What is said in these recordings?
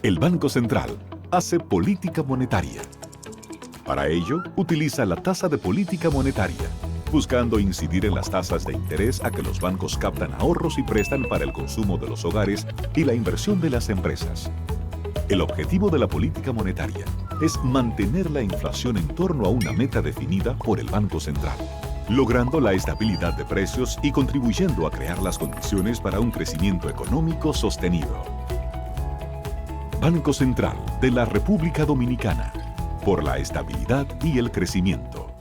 El Banco Central hace política monetaria. Para ello, utiliza la tasa de política monetaria, buscando incidir en las tasas de interés a que los bancos captan ahorros y prestan para el consumo de los hogares y la inversión de las empresas. El objetivo de la política monetaria es mantener la inflación en torno a una meta definida por el Banco Central, logrando la estabilidad de precios y contribuyendo a crear las condiciones para un crecimiento económico sostenido. Banco Central de la República Dominicana, por la estabilidad y el crecimiento.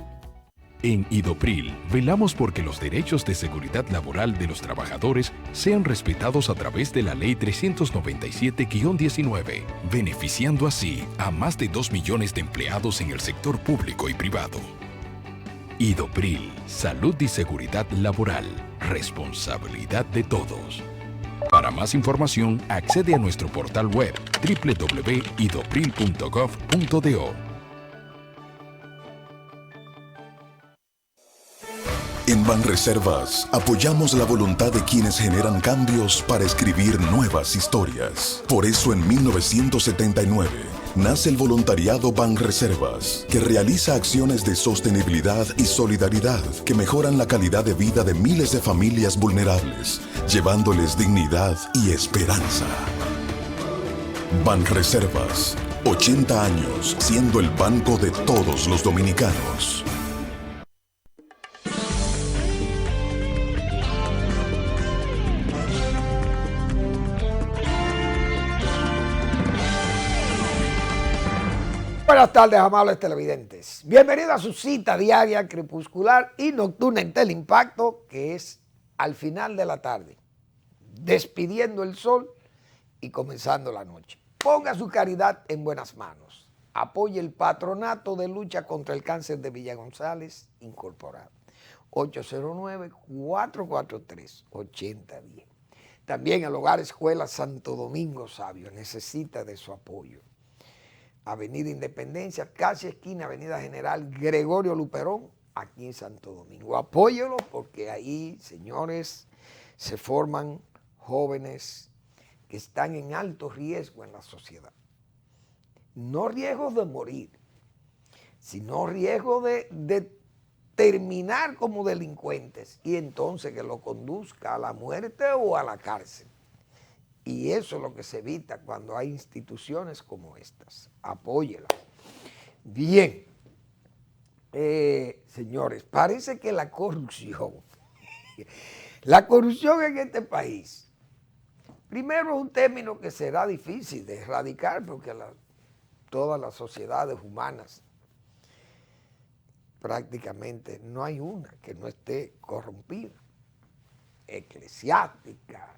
En Idopril, velamos porque los derechos de seguridad laboral de los trabajadores sean respetados a través de la Ley 397-19, beneficiando así a más de 2 millones de empleados en el sector público y privado. Idopril, salud y seguridad laboral, responsabilidad de todos. Para más información, accede a nuestro portal web www.idopril.gov.do. En Banreservas apoyamos la voluntad de quienes generan cambios para escribir nuevas historias. Por eso en 1979 nace el voluntariado Banreservas, que realiza acciones de sostenibilidad y solidaridad que mejoran la calidad de vida de miles de familias vulnerables, llevándoles dignidad y esperanza. Banreservas, 80 años siendo el banco de todos los dominicanos. Buenas tardes, amables televidentes. Bienvenidos a su cita diaria, crepuscular y nocturna en Teleimpacto, que es al final de la tarde, despidiendo el sol y comenzando la noche. Ponga su caridad en buenas manos. Apoye el Patronato de Lucha contra el Cáncer de Villa González, incorporado. 809-443-8010. También el Hogar Escuela Santo Domingo Sabio necesita de su apoyo. Avenida Independencia, casi esquina Avenida General Gregorio Luperón, aquí en Santo Domingo. Apóyelo porque ahí, señores, se forman jóvenes que están en alto riesgo en la sociedad. No riesgo de morir, sino riesgo de terminar como delincuentes y entonces que lo conduzca a la muerte o a la cárcel. Y eso es lo que se evita cuando hay instituciones como estas. Apóyela. Bien, señores, parece que la corrupción en este país, primero es un término que será difícil de erradicar porque todas las sociedades humanas, prácticamente no hay una que no esté corrompida, eclesiásticas,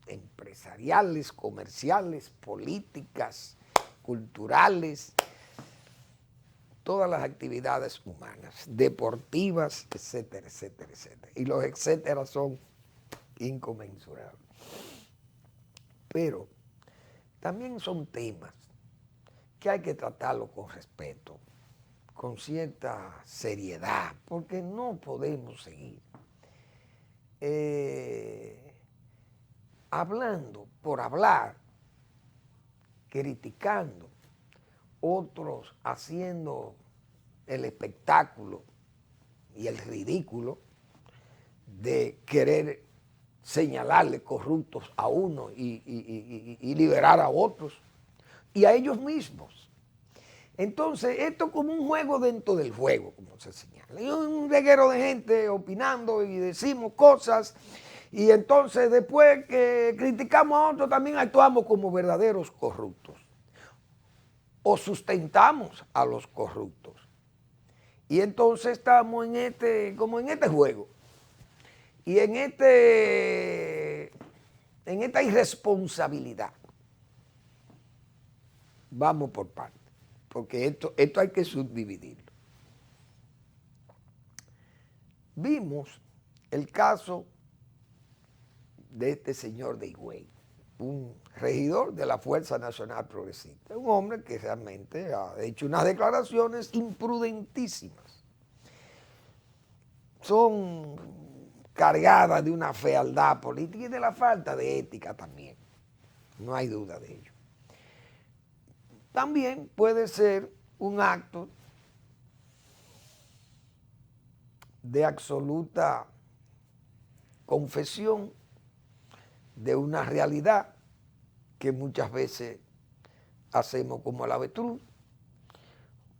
empresariales, comerciales, políticas, culturales, todas las actividades humanas, deportivas, etcétera, etcétera, etcétera. Y los etcétera son inconmensurables. Pero también son temas que hay que tratarlo con respeto, con cierta seriedad, porque no podemos seguir hablando por hablar, criticando, otros haciendo el espectáculo y el ridículo de querer señalarle corruptos a uno y liberar a otros y a ellos mismos. Entonces, esto es como un juego dentro del juego, como se señala. Hay un reguero de gente opinando y decimos cosas. Y entonces después que criticamos a otros también actuamos como verdaderos corruptos. O sustentamos a los corruptos. Y entonces estamos como en este juego. Y en esta irresponsabilidad. Vamos por partes. Porque esto hay que subdividirlo. Vimos el caso de este señor de Higüey, un regidor de la Fuerza Nacional Progresista, un hombre que realmente ha hecho unas declaraciones imprudentísimas. Son cargadas de una fealdad política y de la falta de ética también, no hay duda de ello. también puede ser un acto de absoluta confesión de una realidad que muchas veces hacemos como el avestruz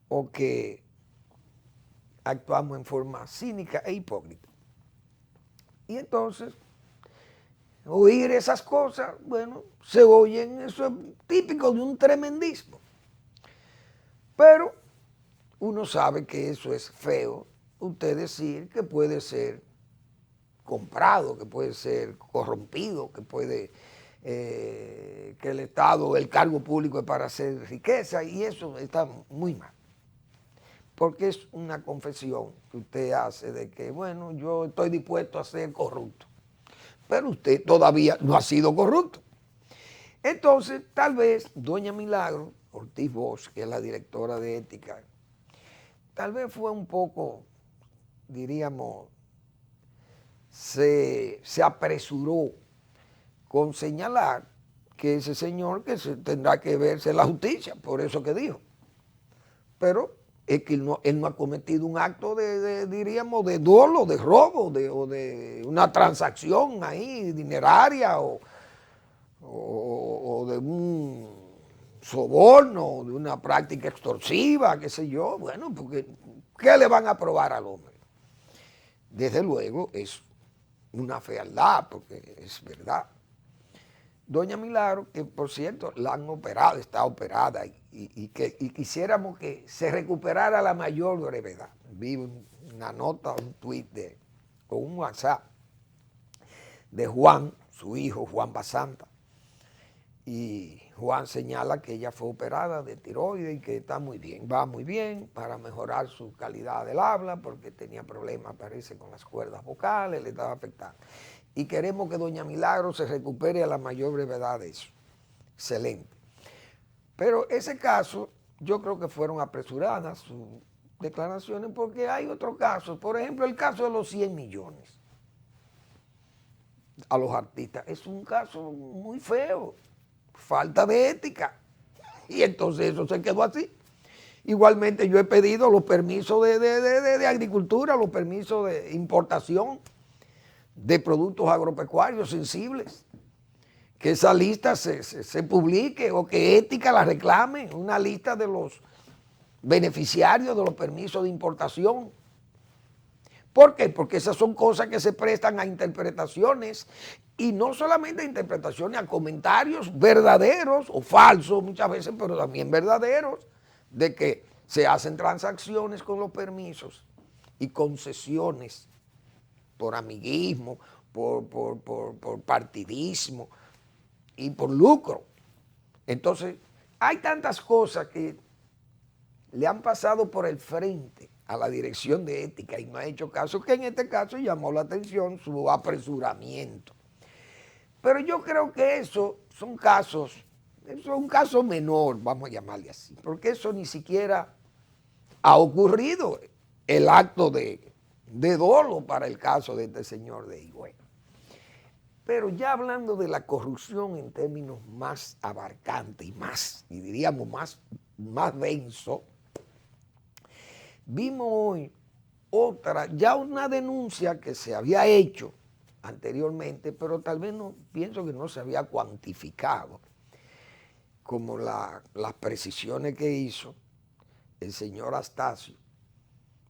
o que actuamos en forma cínica e hipócrita. Y entonces, oír esas cosas, bueno, se oyen, eso es típico de un tremendismo. Pero uno sabe que eso es feo, usted decir que puede ser comprado, que puede ser corrompido, que puede, que el Estado, el cargo público es para hacer riqueza, y eso está muy mal. Porque es una confesión que usted hace de que, bueno, yo estoy dispuesto a ser corrupto, pero usted todavía no ha sido corrupto. Entonces, tal vez doña Milagro Ortiz Bosch, que es la directora de ética, tal vez fue un poco, diríamos, se apresuró con señalar que ese señor que se tendrá que verse la justicia, por eso que dijo. Pero es que él no ha cometido un acto diríamos, de dolo, de robo, o de una transacción ahí dineraria o de un soborno, de una práctica extorsiva, qué sé yo. Bueno, porque ¿qué le van a probar al hombre? Desde luego es una fealdad, porque es verdad. Doña Milagro, que por cierto la han operado, está operada, y quisiéramos que se recuperara a la mayor brevedad. Vi una nota, un tweet o un WhatsApp de Juan, su hijo, Juan Basanta, y Juan señala que ella fue operada de tiroides y que está muy bien, va muy bien para mejorar su calidad del habla, porque tenía problemas, parece, con las cuerdas vocales, le estaba afectando. Y queremos que doña Milagro se recupere a la mayor brevedad de eso. Excelente. Pero ese caso, yo creo que fueron apresuradas sus declaraciones, porque hay otros casos. Por ejemplo, el caso de los 100 millones a los artistas. Es un caso muy feo. Falta de ética. Y entonces eso se quedó así. Igualmente yo he pedido los permisos de agricultura, los permisos de importación de productos agropecuarios sensibles, que esa lista se publique o que ética la reclame, una lista de los beneficiarios de los permisos de importación. ¿Por qué? Porque esas son cosas que se prestan a interpretaciones, y no solamente a interpretaciones, a comentarios verdaderos o falsos muchas veces, pero también verdaderos, de que se hacen transacciones con los permisos y concesiones por amiguismo, por partidismo y por lucro. Entonces, hay tantas cosas que le han pasado por el frente a la dirección de ética y no ha hecho caso, que en este caso llamó la atención su apresuramiento. Pero yo creo que eso es un caso menor, vamos a llamarle así, porque eso ni siquiera ha ocurrido, el acto de dolo para el caso de este señor de Higüey. Pero ya hablando de la corrupción en términos más abarcantes y diríamos más denso, vimos hoy ya una denuncia que se había hecho anteriormente, pero tal vez pienso que no se había cuantificado, como las precisiones que hizo el señor Astacio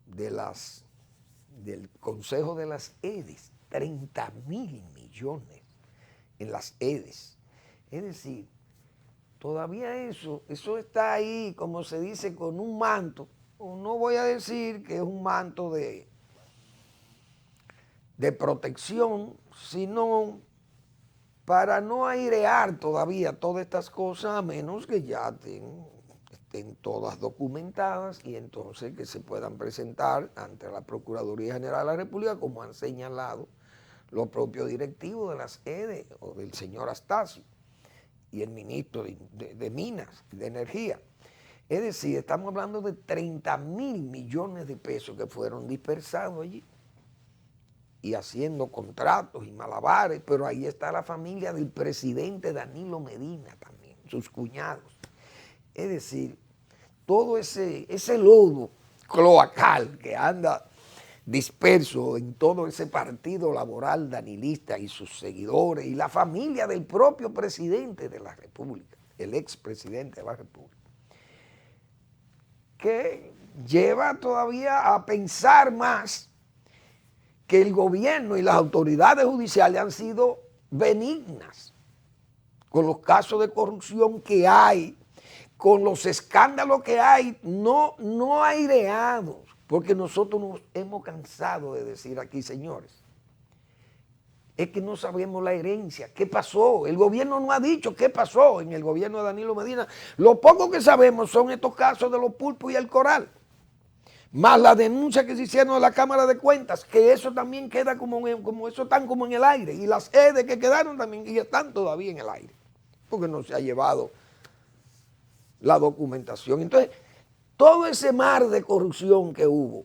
del Consejo de las EDES, 30.000 millones en las EDES. Es decir, todavía eso está ahí, como se dice, con un manto. No voy a decir que es un manto de protección, sino para no airear todavía todas estas cosas, a menos que ya estén todas documentadas y entonces que se puedan presentar ante la Procuraduría General de la República, como han señalado los propios directivos de las EDE o del señor Astacio y el ministro de Minas y de Energía. Es decir, estamos hablando de 30.000 millones de pesos que fueron dispersados allí y haciendo contratos y malabares, pero ahí está la familia del presidente Danilo Medina también, sus cuñados. Es decir, todo ese lodo cloacal que anda disperso en todo ese partido laboral danilista y sus seguidores y la familia del propio presidente de la República, el expresidente de la República, que lleva todavía a pensar más que el gobierno y las autoridades judiciales han sido benignas con los casos de corrupción que hay, con los escándalos que hay, no aireados, porque nosotros nos hemos cansado de decir aquí, señores, es que no sabemos la herencia, qué pasó, el gobierno no ha dicho qué pasó en el gobierno de Danilo Medina, lo poco que sabemos son estos casos de los pulpos y el coral, más la denuncia que se hicieron de la Cámara de Cuentas, que eso también queda como eso están como en el aire, y las EDE que quedaron también y están todavía en el aire, porque no se ha llevado la documentación. Entonces, todo ese mar de corrupción que hubo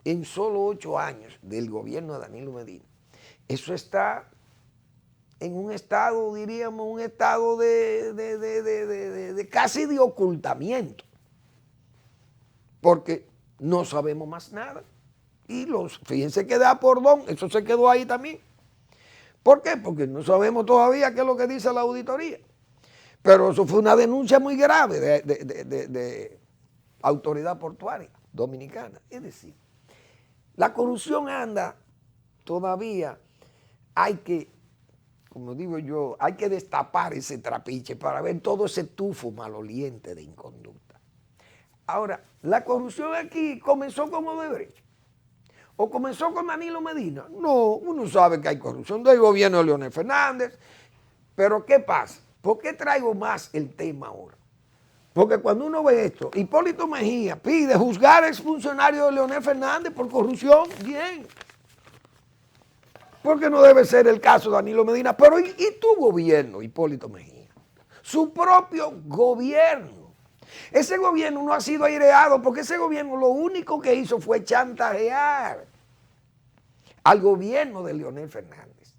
en solo 8 años del gobierno de Danilo Medina, eso está en un estado, diríamos, un estado de casi de ocultamiento, porque no sabemos más nada. Y fíjense que de Apordón, eso se quedó ahí también. ¿Por qué? Porque no sabemos todavía qué es lo que dice la auditoría. Pero eso fue una denuncia muy grave de autoridad portuaria dominicana. Es decir, la corrupción anda todavía, hay que, como digo yo, hay que destapar ese trapiche para ver todo ese tufo maloliente de inconducta. Ahora, la corrupción aquí comenzó con Odebrecht o comenzó con Danilo Medina. No, uno sabe que hay corrupción del gobierno de Leonel Fernández, pero ¿qué pasa? ¿Por qué traigo más el tema ahora? Porque cuando uno ve esto, Hipólito Mejía pide juzgar a exfuncionario de Leonel Fernández por corrupción, bien. Porque no debe ser el caso de Danilo Medina. Pero ¿y tu gobierno, Hipólito Mejía? Su propio gobierno. Ese gobierno no ha sido aireado porque ese gobierno lo único que hizo fue chantajear al gobierno de Leonel Fernández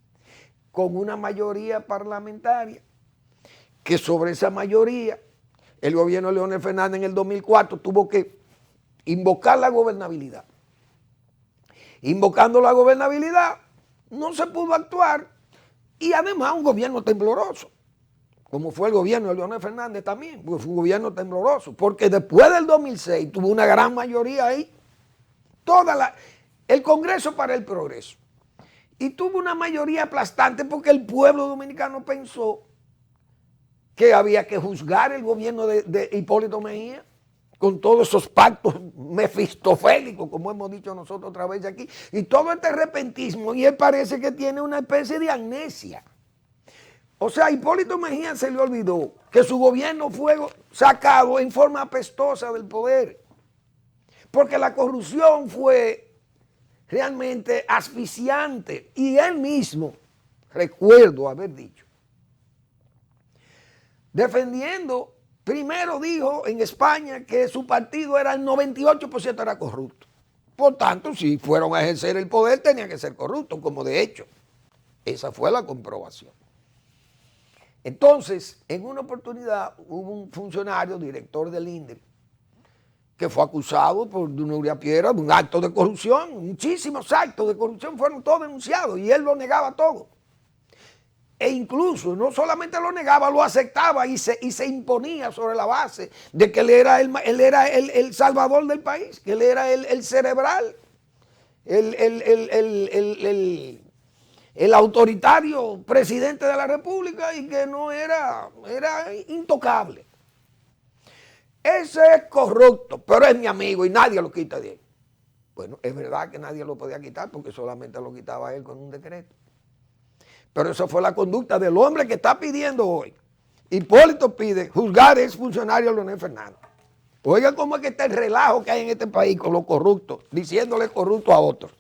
con una mayoría parlamentaria, que sobre esa mayoría el gobierno de Leonel Fernández en el 2004 tuvo que invocar la gobernabilidad. Invocando la gobernabilidad no se pudo actuar y además un gobierno tembloroso, como fue el gobierno de Leonel Fernández también, porque fue un gobierno tembloroso, porque después del 2006 tuvo una gran mayoría ahí, el Congreso para el Progreso, y tuvo una mayoría aplastante porque el pueblo dominicano pensó que había que juzgar el gobierno de Hipólito Mejía con todos esos pactos mefistofélicos, como hemos dicho nosotros otra vez aquí, y todo este repentismo, y él parece que tiene una especie de amnesia. O sea, a Hipólito Mejía se le olvidó que su gobierno fue sacado en forma apestosa del poder, porque la corrupción fue realmente asfixiante, y él mismo, recuerdo haber dicho, defendiendo, primero dijo en España que su partido era el 98% era corrupto. Por tanto, si fueron a ejercer el poder, tenía que ser corrupto, como de hecho. Esa fue la comprobación. Entonces, en una oportunidad hubo un funcionario, director del INDRI, que fue acusado por Nuria Piera de un acto de corrupción. Muchísimos actos de corrupción fueron todos denunciados y él lo negaba todo. E incluso no solamente lo negaba, lo aceptaba y se imponía sobre la base de que él era el salvador del país, que él era el cerebral, el autoritario presidente de la República y que no era intocable. Ese es corrupto, pero es mi amigo y nadie lo quita de él. Bueno, es verdad que nadie lo podía quitar porque solamente lo quitaba él con un decreto. Pero esa fue la conducta del hombre que está pidiendo hoy. Hipólito pide juzgar a exfuncionario Leonel Fernández. Oigan cómo es que está el relajo que hay en este país con los corruptos, diciéndole corrupto a otros.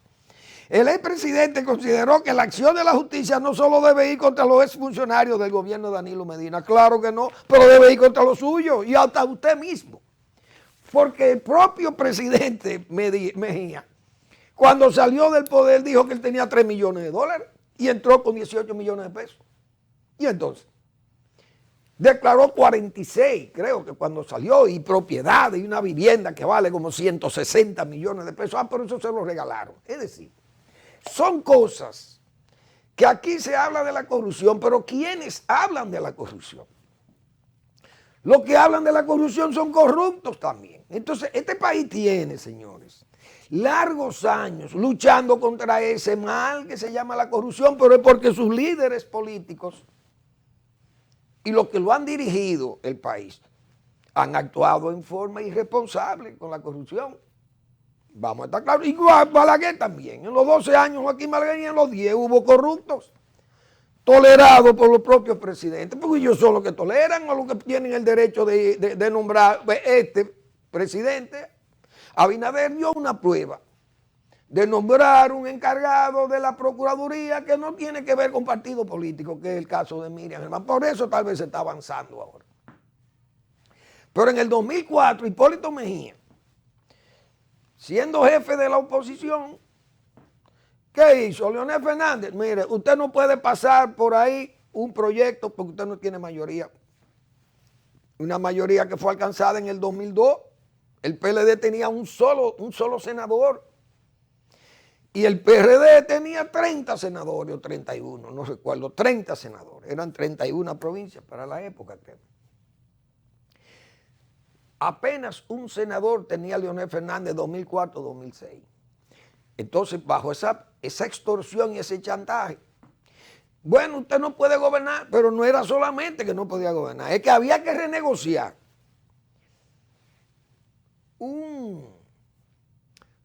El expresidente consideró que la acción de la justicia no solo debe ir contra los exfuncionarios del gobierno de Danilo Medina, claro que no, pero debe ir contra los suyos y hasta usted mismo. Porque el propio presidente Mejía, cuando salió del poder, dijo que él tenía $3 millones y entró con 18 millones de pesos. Y entonces, declaró 46, creo que cuando salió, y propiedades, y una vivienda que vale como 160 millones de pesos. Pero eso se lo regalaron. Es decir, son cosas que aquí se habla de la corrupción, pero ¿quiénes hablan de la corrupción? Los que hablan de la corrupción son corruptos también. Entonces, este país tiene, señores, largos años luchando contra ese mal que se llama la corrupción, pero es porque sus líderes políticos y los que lo han dirigido el país han actuado en forma irresponsable con la corrupción. Vamos a estar claros. Igual Balaguer también. En los 12 años Joaquín Balaguer y en los 10 hubo corruptos tolerados por los propios presidentes, porque ellos son los que toleran o los que tienen el derecho de nombrar este presidente. Abinader dio una prueba de nombrar un encargado de la Procuraduría que no tiene que ver con partido político, que es el caso de Miriam Germán. Por eso tal vez se está avanzando ahora. Pero en el 2004, Hipólito Mejía, siendo jefe de la oposición, ¿qué hizo? Leonel Fernández, mire, usted no puede pasar por ahí un proyecto porque usted no tiene mayoría. Una mayoría que fue alcanzada en el 2002. El PLD tenía un solo senador. Y el PRD tenía 30 senadores o 31, no recuerdo, 30 senadores. Eran 31 provincias para la época, creo. Apenas un senador tenía Leonel Fernández 2004-2006. Entonces, bajo esa extorsión y ese chantaje, bueno, usted no puede gobernar, pero no era solamente que no podía gobernar, es que había que renegociar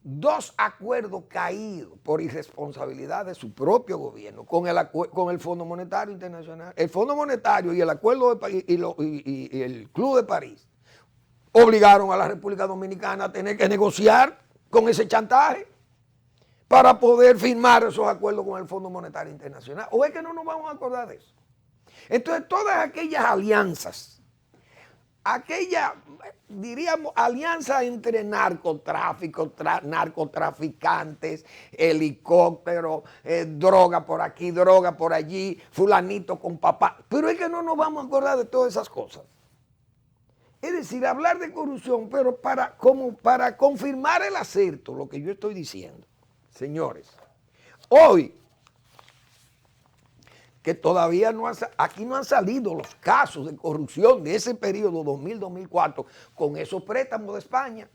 dos acuerdos caídos por irresponsabilidad de su propio gobierno con el Fondo Monetario Internacional. El Fondo Monetario y el Acuerdo de París y el Club de París obligaron a la República Dominicana a tener que negociar con ese chantaje para poder firmar esos acuerdos con el Fondo Monetario Internacional. ¿O es que no nos vamos a acordar de eso? Entonces, todas aquellas alianzas, diríamos, alianza entre narcotráfico, narcotraficantes, helicópteros, droga por aquí, droga por allí, fulanito con papá. Pero es que no nos vamos a acordar de todas esas cosas. Es decir, hablar de corrupción, pero para confirmar el acerto, lo que yo estoy diciendo. Señores, hoy, que todavía aquí no han salido los casos de corrupción de ese periodo 2000-2004 con esos préstamos de España,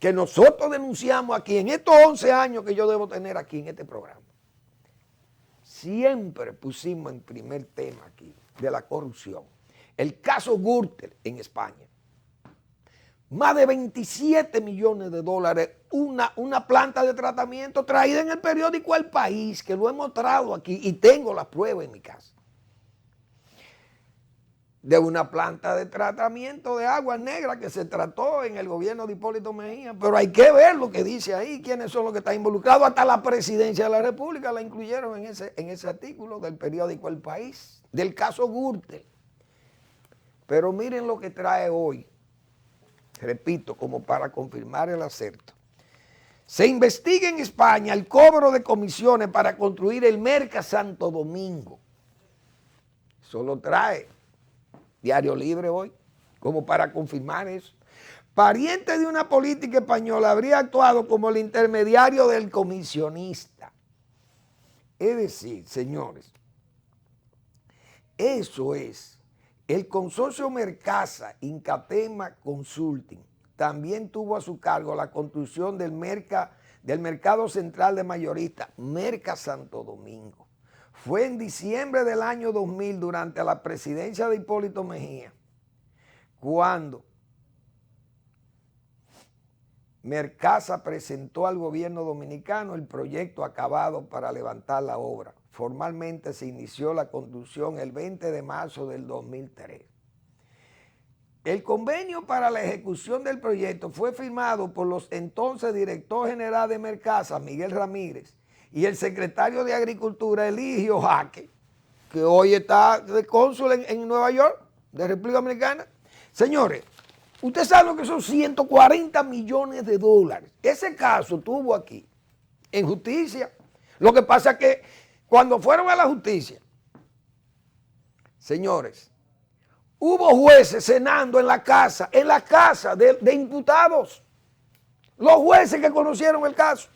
que nosotros denunciamos aquí en estos 11 años que yo debo tener aquí en este programa. Siempre pusimos en primer tema aquí de la corrupción el caso Gürtel en España. Más de 27 millones de dólares, una planta de tratamiento traída en el periódico El País, que lo he mostrado aquí y tengo las pruebas en mi casa. De una planta de tratamiento de aguas negras que se trató en el gobierno de Hipólito Mejía. Pero hay que ver lo que dice ahí, quiénes son los que están involucrados. Hasta la presidencia de la República la incluyeron en ese artículo del periódico El País, del caso Gürtel. Pero miren lo que trae hoy. Repito, como para confirmar el acerto. Se investiga en España el cobro de comisiones para construir el Merca Santo Domingo. Eso lo trae Diario Libre hoy, como para confirmar eso. Pariente de una política española habría actuado como el intermediario del comisionista. Es decir, señores, eso es. El consorcio Mercasa, Incatema Consulting, también tuvo a su cargo la construcción del mercado central de mayoristas, Merca Santo Domingo. Fue en diciembre del año 2000, durante la presidencia de Hipólito Mejía, cuando Mercasa presentó al gobierno dominicano el proyecto acabado para levantar la obra. Formalmente se inició la construcción el 20 de marzo del 2003. El convenio para la ejecución del proyecto fue firmado por los entonces director general de Mercasa, Miguel Ramírez, y el secretario de Agricultura, Eligio Jaque, que hoy está de cónsul en Nueva York, de República Dominicana. Señores, usted sabe lo que son 140 millones de dólares. Ese caso tuvo aquí, en justicia. Lo que pasa es que cuando fueron a la justicia, señores, Hubo jueces cenando en la casa de imputados. Los jueces que conocieron el caso.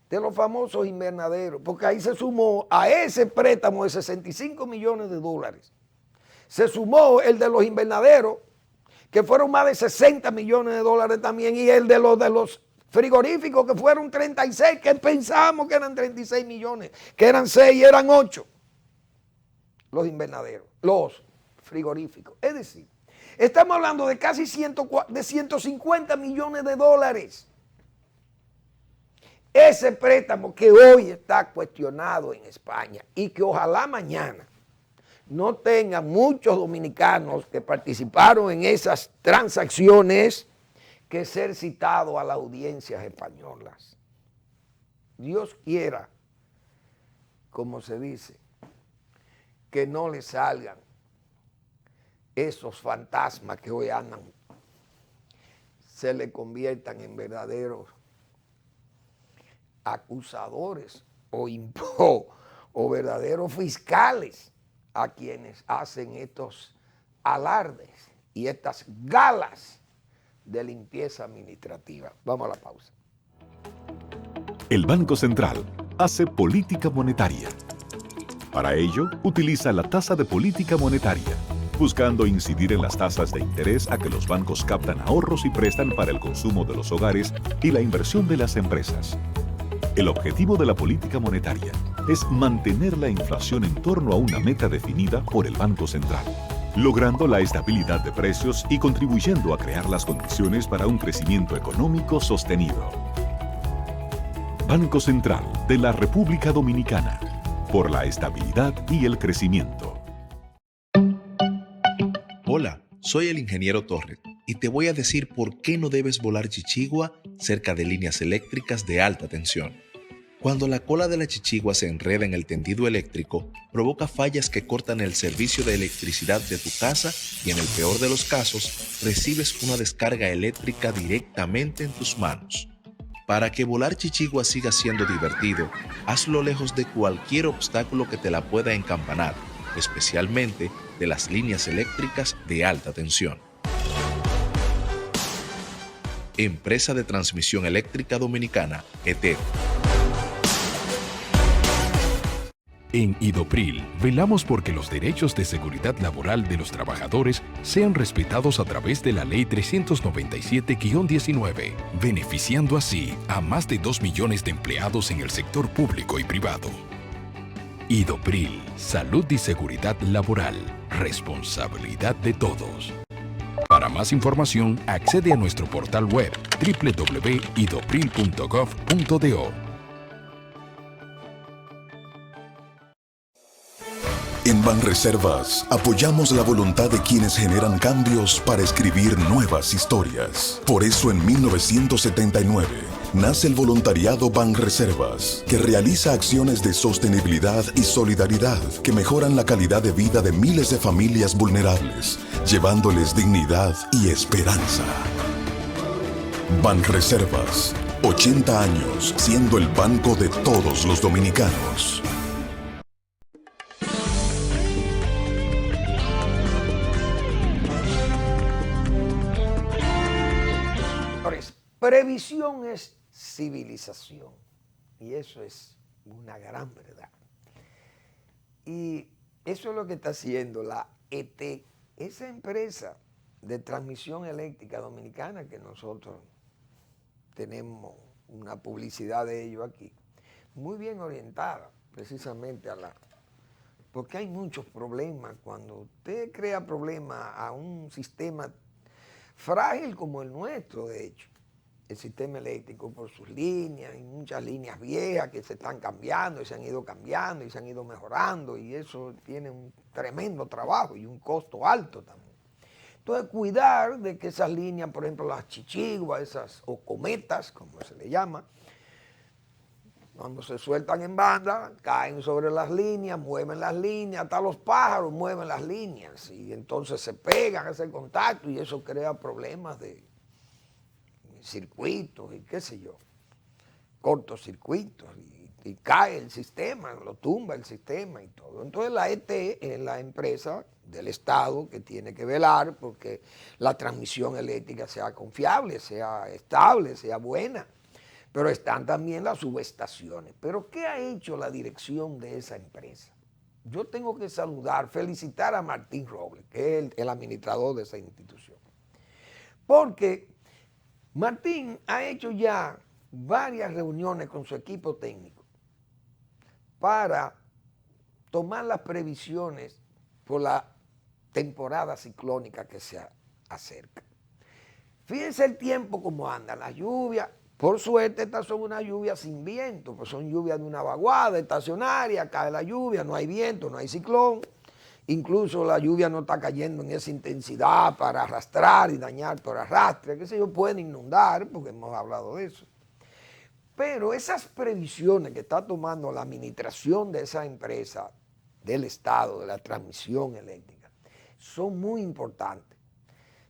De los famosos invernaderos, porque ahí se sumó a ese préstamo de 65 millones de dólares. Se sumó el de los invernaderos, que fueron más de 60 millones de dólares también, y el de los frigoríficos, que fueron 36, que pensamos que eran 36 millones, que eran 6 y eran 8. Los invernaderos, los frigoríficos. Es decir, estamos hablando de casi 150 millones de dólares. Ese préstamo que hoy está cuestionado en España y que ojalá mañana no tenga muchos dominicanos que participaron en esas transacciones que ser citado a las audiencias españolas. Dios quiera, como se dice, que no le salgan esos fantasmas que hoy andan, se le conviertan en verdaderos acusadores o verdaderos fiscales a quienes hacen estos alardes y estas galas de limpieza administrativa. Vamos a la pausa. El Banco Central hace política monetaria. Para ello, utiliza la tasa de política monetaria, buscando incidir en las tasas de interés a que los bancos captan ahorros y prestan para el consumo de los hogares y la inversión de las empresas. El objetivo de la política monetaria es mantener la inflación en torno a una meta definida por el Banco Central, logrando la estabilidad de precios y contribuyendo a crear las condiciones para un crecimiento económico sostenido. Banco Central de la República Dominicana, por la estabilidad y el crecimiento. Hola, soy el ingeniero Torres y te voy a decir por qué no debes volar chichigua cerca de líneas eléctricas de alta tensión. Cuando la cola de la chichigua se enreda en el tendido eléctrico, provoca fallas que cortan el servicio de electricidad de tu casa y en el peor de los casos, recibes una descarga eléctrica directamente en tus manos. Para que volar chichigua siga siendo divertido, hazlo lejos de cualquier obstáculo que te la pueda encampanar, especialmente de las líneas eléctricas de alta tensión. Empresa de Transmisión Eléctrica Dominicana, ETED. En Idopril, velamos porque los derechos de seguridad laboral de los trabajadores sean respetados a través de la Ley 397-19, beneficiando así a más de 2 millones de empleados en el sector público y privado. Idopril, salud y seguridad laboral, responsabilidad de todos. Para más información, accede a nuestro portal web www.idopril.gov.do. En Banreservas apoyamos la voluntad de quienes generan cambios para escribir nuevas historias. Por eso en 1979 nace el voluntariado Banreservas, que realiza acciones de sostenibilidad y solidaridad que mejoran la calidad de vida de miles de familias vulnerables, llevándoles dignidad y esperanza. Banreservas, 80 años siendo el banco de todos los dominicanos. Previsión es civilización, y eso es una gran verdad. Y eso es lo que está haciendo la ETED, esa empresa de transmisión eléctrica dominicana que nosotros tenemos una publicidad de ello aquí, muy bien orientada precisamente a la... Porque hay muchos problemas. Cuando usted crea problemas a un sistema frágil como el nuestro, de hecho, el sistema eléctrico por sus líneas, y muchas líneas viejas que se están cambiando y se han ido cambiando y se han ido mejorando, y eso tiene un tremendo trabajo y un costo alto también. Entonces, cuidar de que esas líneas, por ejemplo, las chichiguas, esas, o cometas, como se le llama, cuando se sueltan en banda, caen sobre las líneas, mueven las líneas, hasta los pájaros mueven las líneas, y entonces se pegan ese contacto, y eso crea problemas de circuitos y qué sé yo. cortocircuitos y cae el sistema, lo tumba el sistema y todo. Entonces la ET es la empresa del Estado que tiene que velar porque la transmisión eléctrica sea confiable, sea estable, sea buena. Pero están también las subestaciones. Pero ¿qué ha hecho la dirección de esa empresa? Yo tengo que saludar, felicitar a Martín Robles, que es el administrador de esa institución. Porque Martín ha hecho ya varias reuniones con su equipo técnico para tomar las previsiones por la temporada ciclónica que se acerca. Fíjense el tiempo como anda, las lluvias. Por suerte estas son unas lluvias sin viento, pues son lluvias de una vaguada estacionaria, cae la lluvia, no hay viento, no hay ciclón. Incluso la lluvia no está cayendo en esa intensidad para arrastrar y dañar por arrastre, que se yo, pueden inundar, porque hemos hablado de eso. Pero esas previsiones que está tomando la administración de esa empresa del Estado, de la transmisión eléctrica, son muy importantes.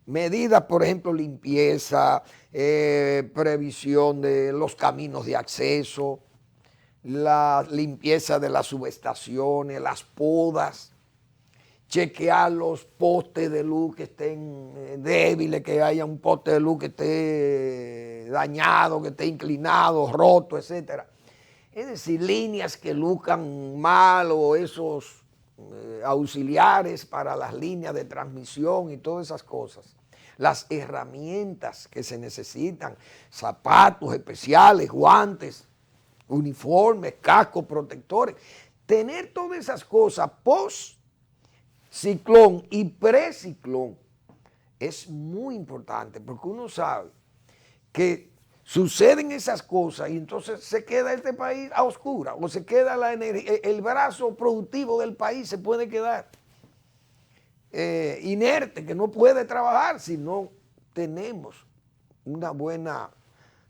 Medidas, por ejemplo, limpieza, previsión de los caminos de acceso, la limpieza de las subestaciones, las podas, chequear los postes de luz que estén débiles, que haya un poste de luz que esté dañado, que esté inclinado, roto, etc. Es decir, líneas que luzcan mal o esos auxiliares para las líneas de transmisión y todas esas cosas. Las herramientas que se necesitan, zapatos especiales, guantes, uniformes, cascos protectores. Tener todas esas cosas post-ciclón y pre-ciclón es muy importante porque uno sabe que suceden esas cosas y entonces se queda este país a oscuras o se queda la energía, el brazo productivo del país se puede quedar inerte, que no puede trabajar si no tenemos una buena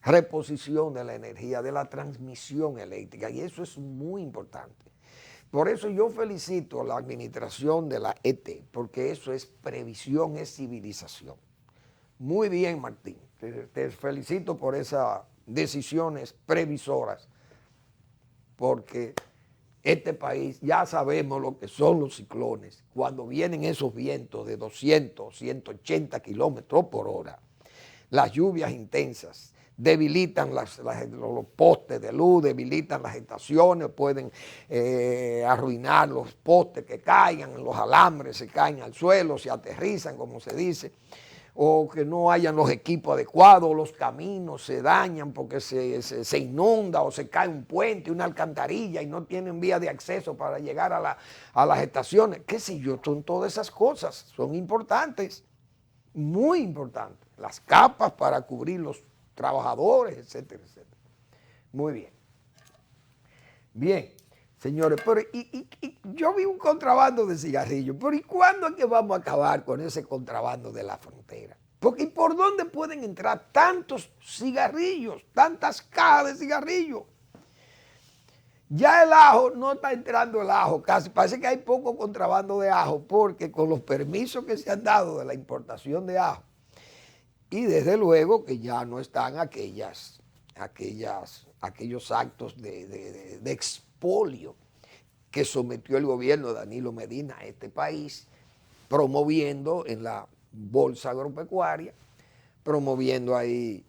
reposición de la energía, de la transmisión eléctrica, y eso es muy importante. Por eso yo felicito a la administración de la ET, porque eso es previsión, es civilización. Muy bien, Martín, te felicito por esas decisiones previsoras, porque este país ya sabemos lo que son los ciclones. Cuando vienen esos vientos de 200, 180 kilómetros por hora, las lluvias intensas debilitan los postes de luz, debilitan las estaciones, pueden arruinar los postes que caigan, los alambres se caen al suelo, se aterrizan, como se dice, o que no hayan los equipos adecuados, los caminos se dañan porque se inunda o se cae un puente, una alcantarilla y no tienen vía de acceso para llegar a las estaciones. Qué sé yo, son todas esas cosas, son importantes, muy importantes. Las capas para cubrir los trabajadores, etcétera, etcétera. Muy bien. Bien, señores, pero yo vi un contrabando de cigarrillos, pero ¿y cuándo es que vamos a acabar con ese contrabando de la frontera? Porque ¿y por dónde pueden entrar tantos cigarrillos, tantas cajas de cigarrillos? Ya el ajo, no está entrando el ajo casi, parece que hay poco contrabando de ajo, porque con los permisos que se han dado de la importación de ajo, y desde luego que ya no están aquellos actos de expolio que sometió el gobierno de Danilo Medina a este país, promoviendo en la bolsa agropecuaria, promoviendo ahí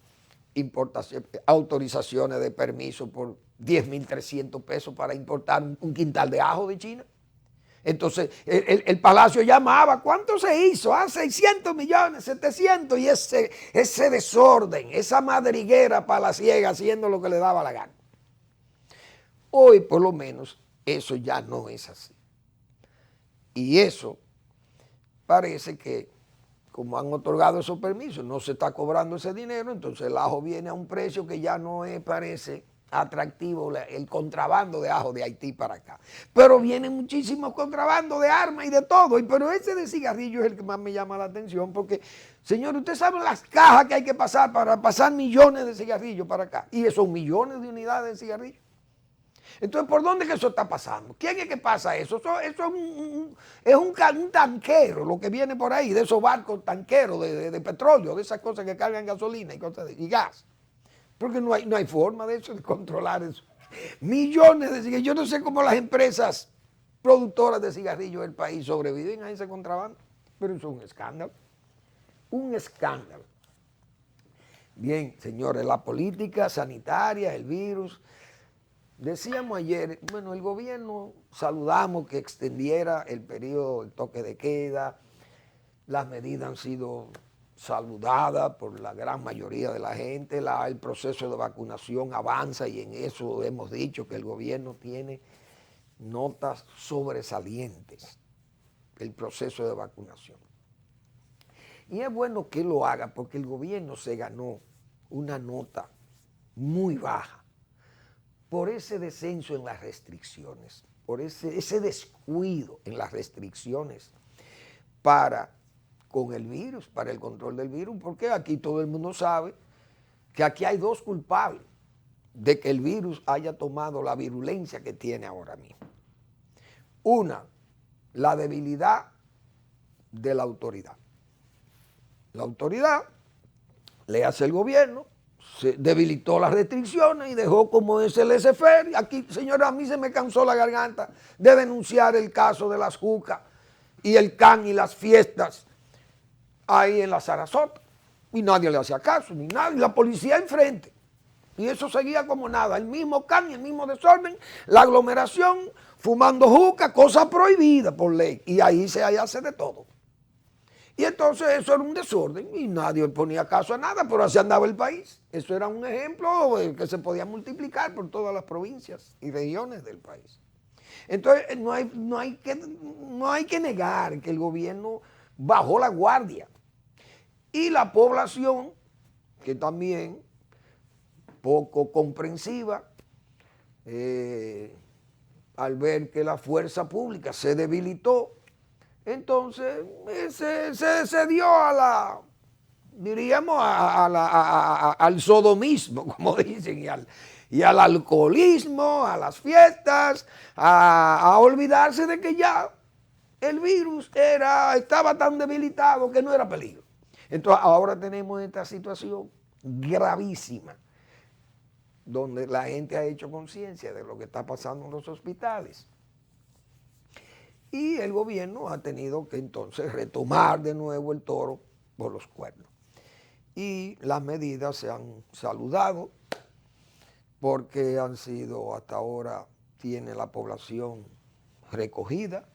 autorizaciones de permiso por 10.300 pesos para importar un quintal de ajo de China. Entonces el Palacio llamaba, ¿cuánto se hizo? 600 millones, 700, y ese desorden, esa madriguera palaciega haciendo lo que le daba la gana. Hoy por lo menos eso ya no es así. Y eso parece que como han otorgado esos permisos, no se está cobrando ese dinero, entonces el ajo viene a un precio que ya no parece atractivo el contrabando de ajo de Haití para acá. Pero viene muchísimo contrabando de armas y de todo, pero ese de cigarrillo es el que más me llama la atención, porque, señor, usted sabe las cajas que hay que pasar para pasar millones de cigarrillos para acá, y son millones de unidades de cigarrillos. Entonces, ¿por dónde que eso está pasando? ¿Quién es que pasa eso? Eso es un tanquero, lo que viene por ahí, de esos barcos tanqueros de petróleo, de esas cosas que cargan gasolina y gas. porque no hay forma de eso, de controlar eso. Millones de cigarrillos. Yo no sé cómo las empresas productoras de cigarrillos del país sobreviven a ese contrabando, pero eso es un escándalo. Un escándalo. Bien, señores, la política sanitaria, el virus. Decíamos ayer, bueno, el gobierno saludamos que extendiera el periodo del toque de queda. Las medidas han sido saludadas por la gran mayoría de la gente. El proceso de vacunación avanza y en eso hemos dicho que el gobierno tiene notas sobresalientes, el proceso de vacunación. Y es bueno que lo haga porque el gobierno se ganó una nota muy baja por ese descenso en las restricciones, por ese descuido en las restricciones con el virus, para el control del virus, porque aquí todo el mundo sabe que aquí hay dos culpables de que el virus haya tomado la virulencia que tiene ahora mismo. Una, la debilidad de la autoridad. La autoridad, le hace el gobierno, se debilitó las restricciones y dejó como ese laissez-faire. Aquí, señora, a mí se me cansó la garganta de denunciar el caso de las jucas y el can y las fiestas ahí en la Sarasota. Y nadie le hacía caso, ni nada, y la policía enfrente. Y eso seguía como nada, el mismo can y el mismo desorden, la aglomeración, fumando juca, cosa prohibida por ley. Y ahí se hace de todo. Y entonces eso era un desorden y nadie ponía caso a nada, pero así andaba el país. Eso era un ejemplo que se podía multiplicar por todas las provincias y regiones del país. Entonces no hay que negar que el gobierno bajó la guardia. Y la población, que también poco comprensiva, al ver que la fuerza pública se debilitó, entonces se dio diríamos, al sodomismo, como dicen, y al alcoholismo, a las fiestas, a olvidarse de que ya el virus estaba tan debilitado que no era peligro. Entonces ahora tenemos esta situación gravísima, donde la gente ha hecho conciencia de lo que está pasando en los hospitales. Y el gobierno ha tenido que entonces retomar de nuevo el toro por los cuernos. Y las medidas se han saludado porque han sido, hasta ahora, tiene la población recogida,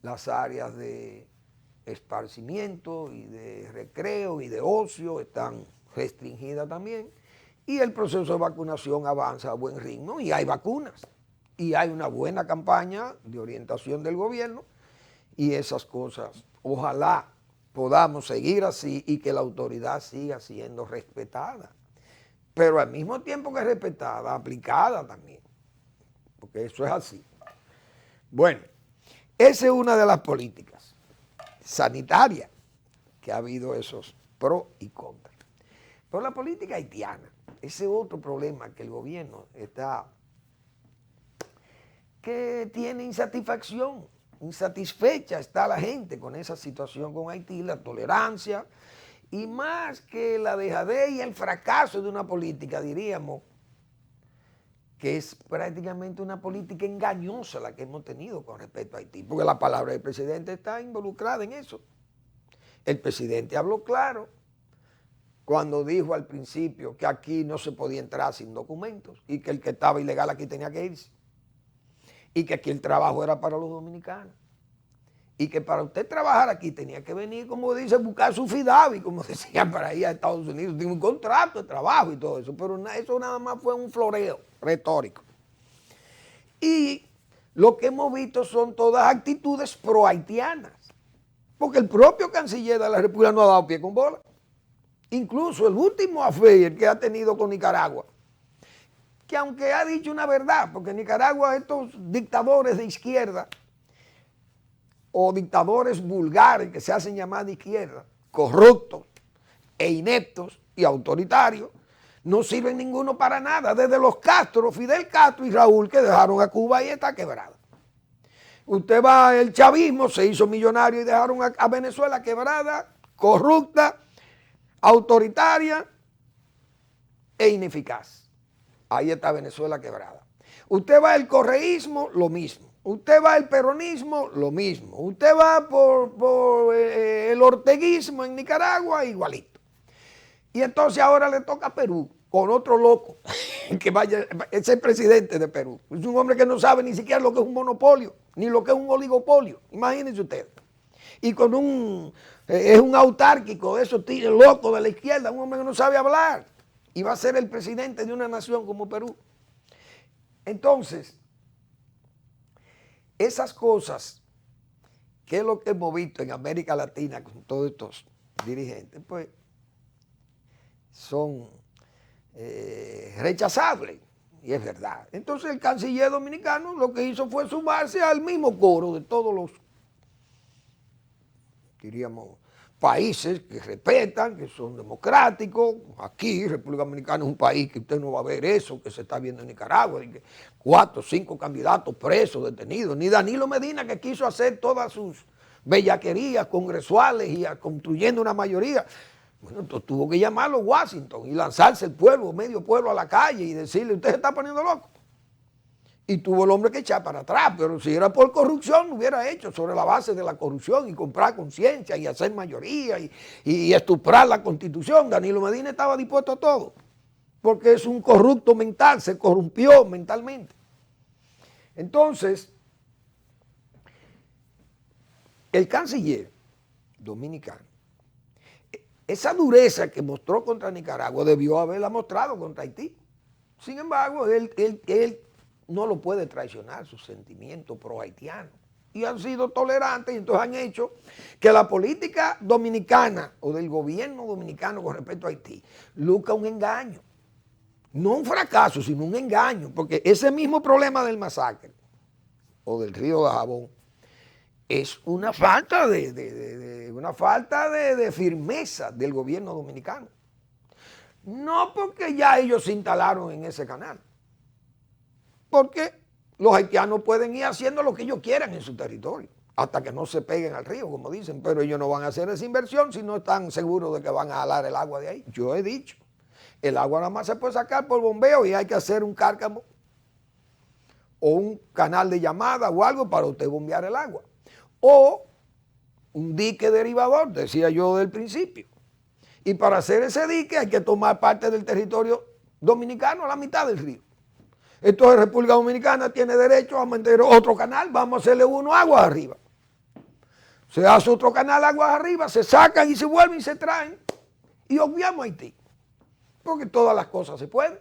las áreas de esparcimiento y de recreo y de ocio están restringidas también, y el proceso de vacunación avanza a buen ritmo y hay vacunas. Y hay una buena campaña de orientación del gobierno y esas cosas, ojalá podamos seguir así y que la autoridad siga siendo respetada. Pero al mismo tiempo que respetada, aplicada también, porque eso es así. Bueno, esa es una de las políticas sanitarias que ha habido esos pros y contras. Pero la política haitiana, ese es otro problema que el gobierno que tiene insatisfecha está la gente con esa situación con Haití, la tolerancia, y más que la dejadez y el fracaso de una política, diríamos, que es prácticamente una política engañosa la que hemos tenido con respecto a Haití, porque la palabra del presidente está involucrada en eso. El presidente habló claro cuando dijo al principio que aquí no se podía entrar sin documentos y que el que estaba ilegal aquí tenía que irse. Y que aquí el trabajo era para los dominicanos. Y que para usted trabajar aquí tenía que venir, como dice, buscar su FIDAVI, como decían para ir a Estados Unidos. Tiene un contrato de trabajo y todo eso. Pero eso nada más fue un floreo retórico. Y lo que hemos visto son todas actitudes pro-haitianas. Porque el propio canciller de la República no ha dado pie con bola. Incluso el último affair que ha tenido con Nicaragua, que aunque ha dicho una verdad, porque en Nicaragua estos dictadores de izquierda o dictadores vulgares que se hacen llamar de izquierda, corruptos e ineptos y autoritarios, no sirven ninguno para nada, desde los Castro, Fidel Castro y Raúl, que dejaron a Cuba y está quebrada. Usted va, el chavismo se hizo millonario y dejaron a Venezuela quebrada, corrupta, autoritaria e ineficaz. Ahí está Venezuela quebrada. Usted va al correísmo, lo mismo. Usted va al peronismo, lo mismo. Usted va por el orteguismo en Nicaragua, igualito. Y entonces ahora le toca a Perú, con otro loco, que vaya, es el presidente de Perú. Es un hombre que no sabe ni siquiera lo que es un monopolio, ni lo que es un oligopolio. Imagínense ustedes. Y con es un autárquico de esos tigres locos de la izquierda, un hombre que no sabe hablar. Y va a ser el presidente de una nación como Perú. Entonces, esas cosas, que es lo que hemos visto en América Latina con todos estos dirigentes, pues son rechazables, y es verdad. Entonces el canciller dominicano lo que hizo fue sumarse al mismo coro de todos los, diríamos, países que respetan, que son democráticos. Aquí, República Dominicana es un país que usted no va a ver eso que se está viendo en Nicaragua, de que 4 o 5 candidatos presos, detenidos, ni Danilo Medina, que quiso hacer todas sus bellaquerías congresuales y construyendo una mayoría. Bueno, entonces tuvo que llamarlo a Washington y lanzarse el pueblo, medio pueblo a la calle y decirle, usted se está poniendo loco. Y tuvo el hombre que echar para atrás, pero si era por corrupción, lo hubiera hecho sobre la base de la corrupción y comprar conciencia y hacer mayoría y estuprar la Constitución. Danilo Medina estaba dispuesto a todo, porque es un corrupto mental, se corrompió mentalmente. Entonces, el canciller dominicano, esa dureza que mostró contra Nicaragua debió haberla mostrado contra Haití. Sin embargo, él no lo puede traicionar su sentimiento pro-haitiano. Y han sido tolerantes y entonces han hecho que la política dominicana o del gobierno dominicano con respecto a Haití luzca un engaño. No un fracaso, sino un engaño, porque ese mismo problema del masacre o del río de Jabón es una falta de firmeza del gobierno dominicano. No porque ya ellos se instalaron en ese canal, porque los haitianos pueden ir haciendo lo que ellos quieran en su territorio, hasta que no se peguen al río, como dicen, pero ellos no van a hacer esa inversión si no están seguros de que van a jalar el agua de ahí. Yo he dicho, el agua nada más se puede sacar por bombeo y hay que hacer un cárcamo o un canal de llamada o algo para usted bombear el agua. O un dique derivador, decía yo del principio. Y para hacer ese dique hay que tomar parte del territorio dominicano, a la mitad del río. Entonces República Dominicana tiene derecho a meter otro canal, vamos a hacerle uno aguas arriba. Se hace otro canal aguas arriba, se sacan y se vuelven y se traen. Y obviamos Haití. Porque todas las cosas se pueden.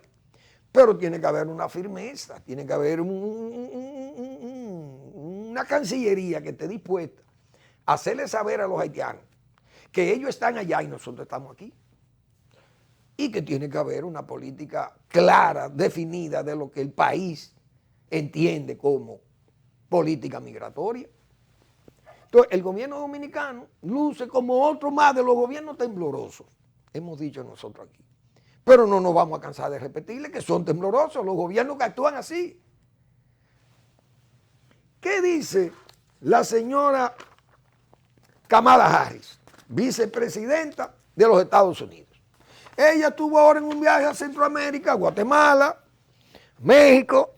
Pero tiene que haber una firmeza, tiene que haber una cancillería que esté dispuesta a hacerle saber a los haitianos que ellos están allá y nosotros estamos aquí. Y que tiene que haber una política clara, definida de lo que el país entiende como política migratoria. Entonces, el gobierno dominicano luce como otro más de los gobiernos temblorosos, hemos dicho nosotros aquí. Pero no nos vamos a cansar de repetirle que son temblorosos los gobiernos que actúan así. ¿Qué dice la señora Kamala Harris, vicepresidenta de los Estados Unidos? Ella estuvo ahora en un viaje a Centroamérica, Guatemala, México,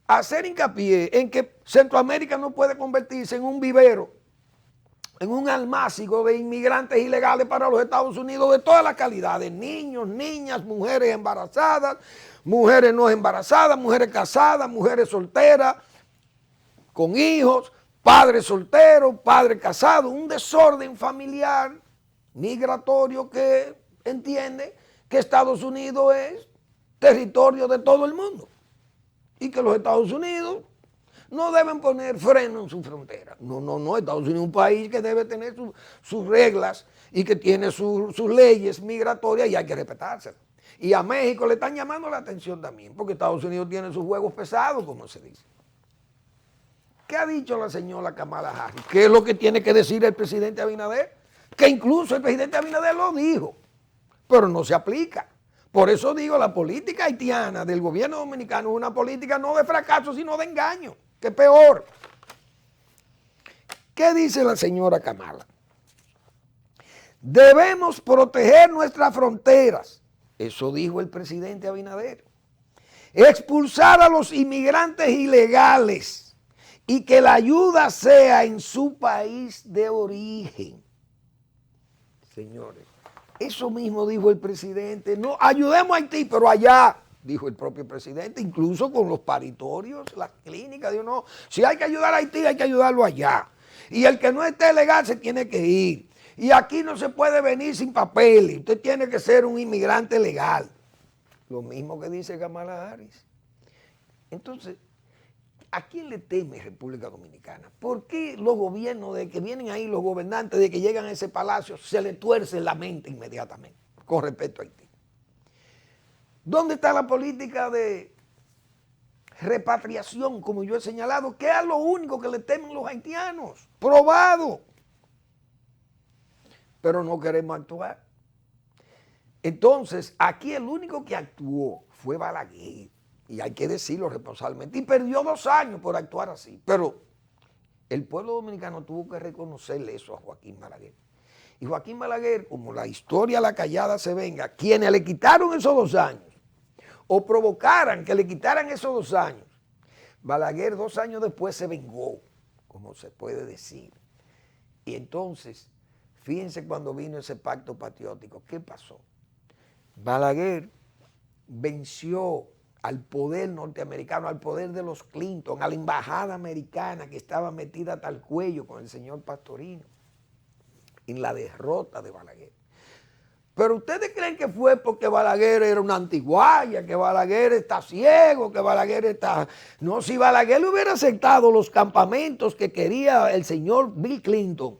a hacer hincapié en que Centroamérica no puede convertirse en un vivero, en un almácigo de inmigrantes ilegales para los Estados Unidos de todas las calidades, niños, niñas, mujeres embarazadas, mujeres no embarazadas, mujeres casadas, mujeres solteras, con hijos, padres solteros, padres casados, un desorden familiar migratorio que entiende que Estados Unidos es territorio de todo el mundo y que los Estados Unidos no deben poner freno en su frontera. No, Estados Unidos es un país que debe tener sus reglas y que tiene sus leyes migratorias y hay que respetárselas. Y a México le están llamando la atención también, porque Estados Unidos tiene sus juegos pesados, como se dice. ¿Qué ha dicho la señora Kamala Harris? ¿Qué es lo que tiene que decir el presidente Abinader? Que incluso el presidente Abinader lo dijo, pero no se aplica. Por eso digo, la política haitiana del gobierno dominicano es una política no de fracaso, sino de engaño, que es peor. ¿Qué dice la señora Kamala? Debemos proteger nuestras fronteras Eso dijo el presidente Abinader. Expulsar a los inmigrantes ilegales y que la ayuda sea en su país de origen. Señores, eso mismo dijo el presidente. No, ayudemos a Haití, pero allá, dijo el propio presidente, incluso con los paritorios, las clínicas. Dijo, no, si hay que ayudar a Haití, hay que ayudarlo allá. Y el que no esté legal se tiene que ir. Y aquí no se puede venir sin papeles. Usted tiene que ser un inmigrante legal. Lo mismo que dice Kamala Harris. Entonces, ¿a quién le teme República Dominicana? ¿Por qué los gobiernos, de que vienen ahí los gobernantes, de que llegan a ese palacio, se le tuerce la mente inmediatamente con respecto a Haití? ¿Dónde está la política de repatriación, como yo he señalado, que es lo único que le temen los haitianos? Probado. Pero no queremos actuar. Entonces, aquí el único que actuó fue Balaguer, y hay que decirlo responsablemente, y perdió 2 años por actuar así. Pero el pueblo dominicano tuvo que reconocerle eso a Joaquín Balaguer. Y Joaquín Balaguer, como la historia a la callada se venga, quienes le quitaron esos 2 años, o provocaran que le quitaran esos 2 años, Balaguer 2 años después se vengó, como se puede decir. Y entonces, fíjense cuando vino ese pacto patriótico, ¿qué pasó? Balaguer venció al poder norteamericano, al poder de los Clinton, a la embajada americana que estaba metida hasta el cuello con el señor Pastorino, en la derrota de Balaguer. Pero ustedes creen que fue porque Balaguer era una antiguaya, que Balaguer está ciego, que Balaguer está... No, si Balaguer le hubiera aceptado los campamentos que quería el señor Bill Clinton,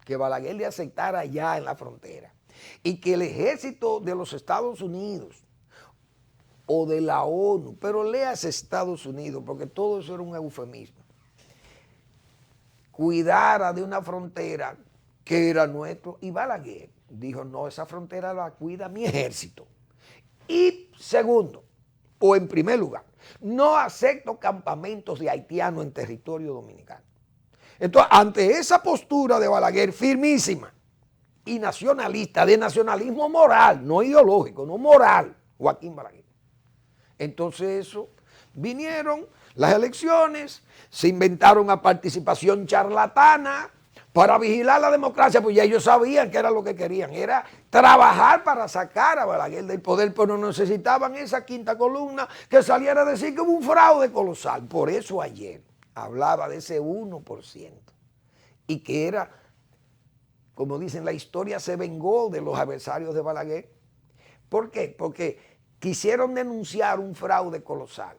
que Balaguer le aceptara allá en la frontera, y que el ejército de los Estados Unidos o de la ONU, pero leas Estados Unidos, porque todo eso era un eufemismo, cuidara de una frontera que era nuestro, y Balaguer dijo, no, esa frontera la cuida mi ejército. Y segundo, o en primer lugar, no acepto campamentos de haitianos en territorio dominicano. Entonces, ante esa postura de Balaguer firmísima y nacionalista, de nacionalismo moral, no ideológico, no moral, Joaquín Balaguer. Entonces eso, vinieron las elecciones, se inventaron una participación charlatana para vigilar la democracia, pues ya ellos sabían que era lo que querían, era trabajar para sacar a Balaguer del poder, pero no necesitaban esa quinta columna que saliera a decir que hubo un fraude colosal. Por eso ayer hablaba de ese 1% y que era, como dicen, la historia se vengó de los adversarios de Balaguer. ¿Por qué? Porque quisieron denunciar un fraude colosal,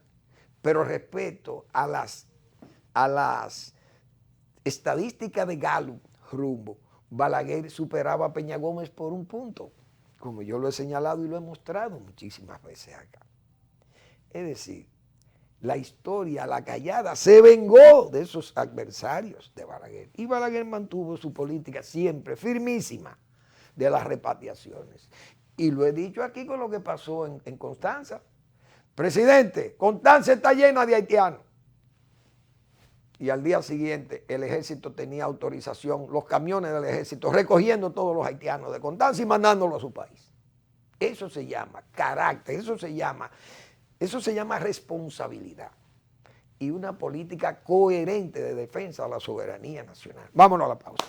pero respecto a las estadísticas de Gallup rumbo, Balaguer superaba a Peña Gómez por 1 punto, como yo lo he señalado y lo he mostrado muchísimas veces acá. Es decir, la historia, la callada, se vengó de esos adversarios de Balaguer. Y Balaguer mantuvo su política siempre firmísima de las repatriaciones. Y lo he dicho aquí con lo que pasó en Constanza. Presidente, Constanza está llena de haitianos. Y al día siguiente el ejército tenía autorización, los camiones del ejército recogiendo todos los haitianos de Constanza y mandándolos a su país. Eso se llama carácter, eso se llama responsabilidad y una política coherente de defensa de la soberanía nacional. Vámonos a la pausa.